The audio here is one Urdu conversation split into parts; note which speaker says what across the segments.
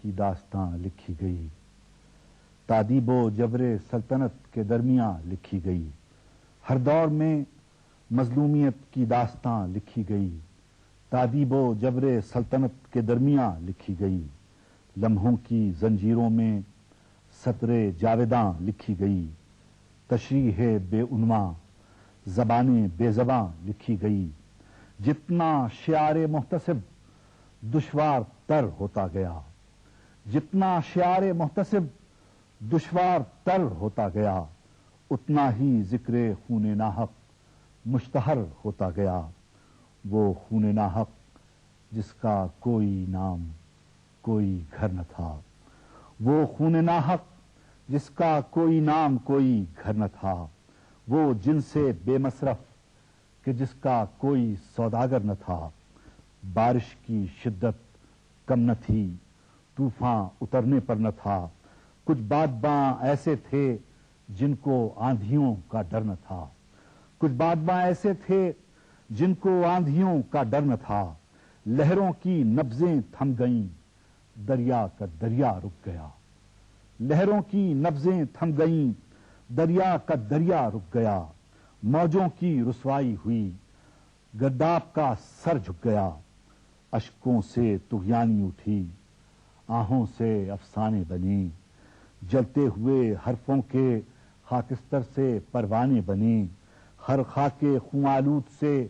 Speaker 1: کی داستاں لکھی گئی، تادیب و جبر سلطنت کے درمیان لکھی گئی، ہر دور میں مظلومیت کی داستاں لکھی گئی، تادیب و جبر سلطنت کے درمیان لکھی گئی، لمحوں کی زنجیروں میں سطر جاویداں لکھی گئی، تشریح بے عنواں زبانیں بے زباں لکھی گئی، جتنا شعار محتسب دشوار تر ہوتا گیا، جتنا شعار محتسب دشوار تر ہوتا گیا، اتنا ہی ذکر خون ناحق مشتہر ہوتا گیا، وہ خون ناحق جس کا کوئی نام کوئی گھر نہ تھا، وہ خون ناحق جس کا کوئی نام کوئی گھر نہ تھا، وہ جن سے بے مصرف کہ جس کا کوئی سوداگر نہ تھا، بارش کی شدت کم نہ تھی، طوفان اترنے پر نہ تھا، کچھ بادباں ایسے تھے جن کو آندھیوں کا ڈر نہ تھا، کچھ بادباں ایسے تھے جن کو آندھیوں کا ڈر نہ تھا، لہروں کی نبضیں تھم گئیں، دریا کا دریا رک گیا، لہروں کی نبضیں تھم گئیں، دریا کا دریا رک گیا، موجوں کی رسوائی ہوئی، گرداب کا سر جھک گیا، اشکوں سے طغیانی اٹھی، آہوں سے افسانے بنی، جلتے ہوئے حرفوں کے خاکستر سے پروانے بنی، ہر خاک خون آلود سے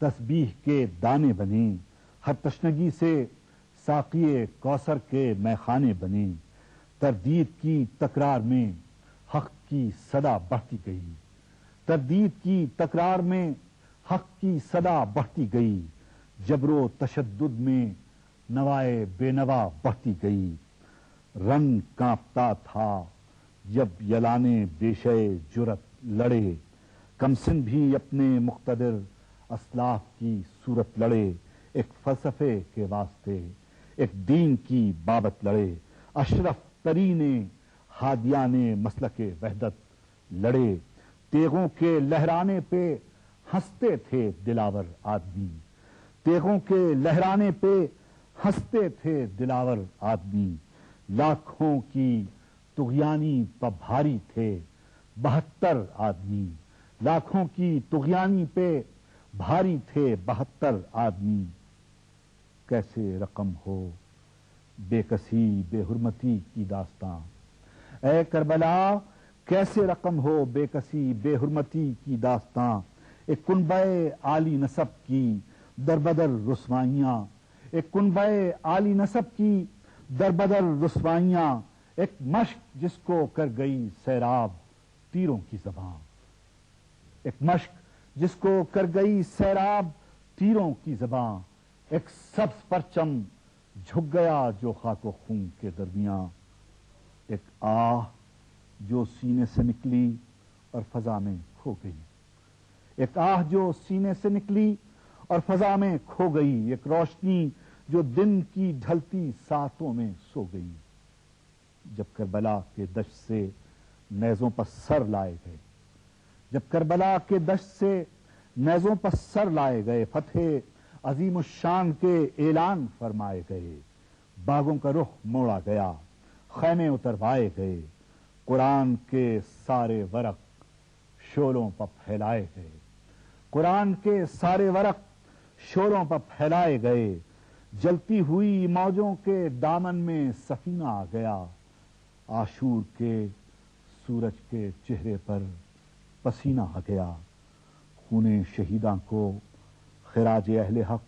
Speaker 1: تسبیح کے دانے بنی، ہر تشنگی سے ساقی کوثر کے میخانے بنی، تردید کی تکرار میں حق کی صدا بڑھتی گئی، تردید کی تکرار میں حق کی صدا بڑھتی گئی، جبر و تشدد میں نوائے بے نوا بڑھتی گئی، رنگ کانپتا تھا جب یلانے بیشے جرت لڑے، کمسن بھی اپنے مقتدر اسلاف کی صورت لڑے، ایک فلسفے کے واسطے ایک دین کی بابت لڑے، اشرف ترین ہادیان مسلک وحدت لڑے، تیغوں کے لہرانے پہ ہنستے تھے دلاور آدمی، تیغوں کے لہرانے پہ ہنستے تھے دلاور آدمی، لاکھوں کی طغیانی پہ بھاری تھے 72 آدمی، لاکھوں کی طغیانی پہ بھاری تھے 72 آدمی، کیسے رقم ہو بے کسی بے حرمتی کی داستاں، اے کربلا کیسے رقم ہو بے کسی بے حرمتی کی داستاں، ایک کنبہ عالی نسب کی دربدر رسوائیاں، ایک کنبہ عالی نسب کی دربدر رسوائیاں، ایک مشق جس کو کر گئی سیراب تیروں کی زباں، ایک مشق جس کو کر گئی سیراب تیروں کی زباں، ایک سبز پرچم جھک گیا جو خاک و خون کے درمیان، ایک آہ جو سینے سے نکلی اور فضا میں کھو گئی، ایک آہ جو سینے سے نکلی اور فضا میں کھو گئی، ایک روشنی جو دن کی ڈھلتی ساعتوں میں سو گئی، جب کربلا کے دشت سے نیزوں پر سر لائے گئے، جب کربلا کے دشت سے نیزوں پر سر لائے گئے، فتح عظیم الشان کے اعلان فرمائے گئے، باغوں کا رخ موڑا گیا، خیمے اتروائے گئے، قرآن کے سارے ورق شولوں پر پھیلائے گئے، قرآن کے سارے ورق شولوں پر پھیلائے گئے، جلتی ہوئی موجوں کے دامن میں سفینہ آ گیا، عاشور کے سورج کے چہرے پر پسینہ آ گیا، خون شہیداں کو خراج اہل حق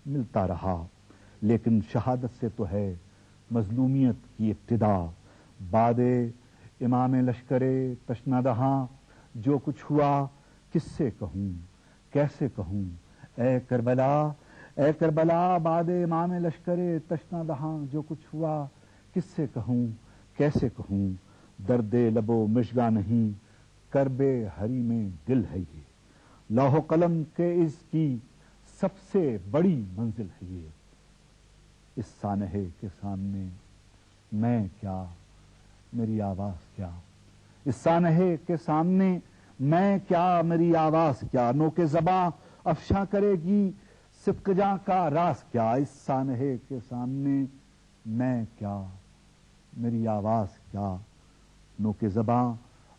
Speaker 1: ملتا رہا، لیکن شہادت سے تو ہے مظلومیت کی ابتدا، بعد امام لشکر تشنہ دہاں جو کچھ ہوا کس سے کہوں کیسے کہوں، اے کربلا اے کربلا، بعد امام لشکر تشنہ دہاں جو کچھ ہوا کس سے کہوں کیسے کہوں، درد لب و مژگاں نہیں کرب ہری میں دل ہے یہ، لوح و قلم کے اس کی سب سے بڑی منزل ہے یہ، اس سانحے کے سامنے میں کیا میری آواز کیا، اس سانحے کے سامنے میں کیا میری آواز کیا، نوک زباں افشاں کرے گی صدق جاں کا راز کیا، اس سانحے کے سامنے میں کیا میری آواز کیا نوک زباں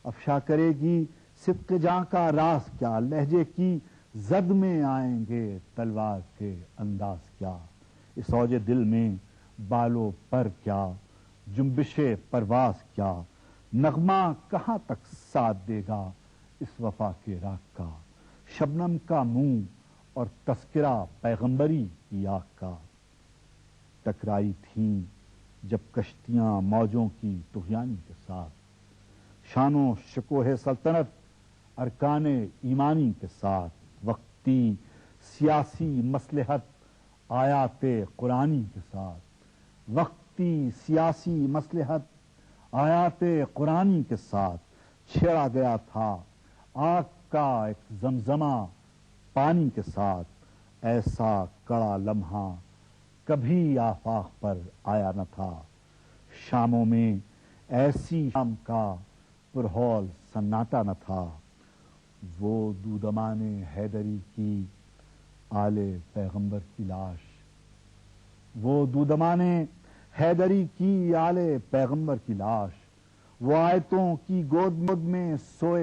Speaker 1: افشا کرے گی صدق جاں کا راز کیا لہجے کی زد میں آئیں گے تلوار کے انداز کیا اس اوج دل میں بالو پر کیا جنبش پرواز کیا نغمہ کہاں تک ساتھ دے گا اس وفا کے راگ کا شبنم کا منہ اور تذکرہ پیغمبری کی آگ کا ٹکرائی تھیں جب کشتیاں موجوں کی طغیانی کے ساتھ شان و شکوہ سلطنت ارکان ایمانی کے ساتھ وقتی سیاسی مصلحت آیات قرآنی کے ساتھ وقتی سیاسی مصلحت آیات قرآنی کے ساتھ چھیڑا گیا تھا آگ کا ایک زمزمہ پانی کے ساتھ ایسا کڑا لمحہ کبھی آفاق پر آیا نہ تھا شاموں میں ایسی شام کا پرہول سناٹا نہ تھا وہ دودمان حیدری کی آل پیغمبر کی لاش وہ دودمان حیدری کی آل پیغمبر کی لاش وہ آیتوں کی گود میں سوئے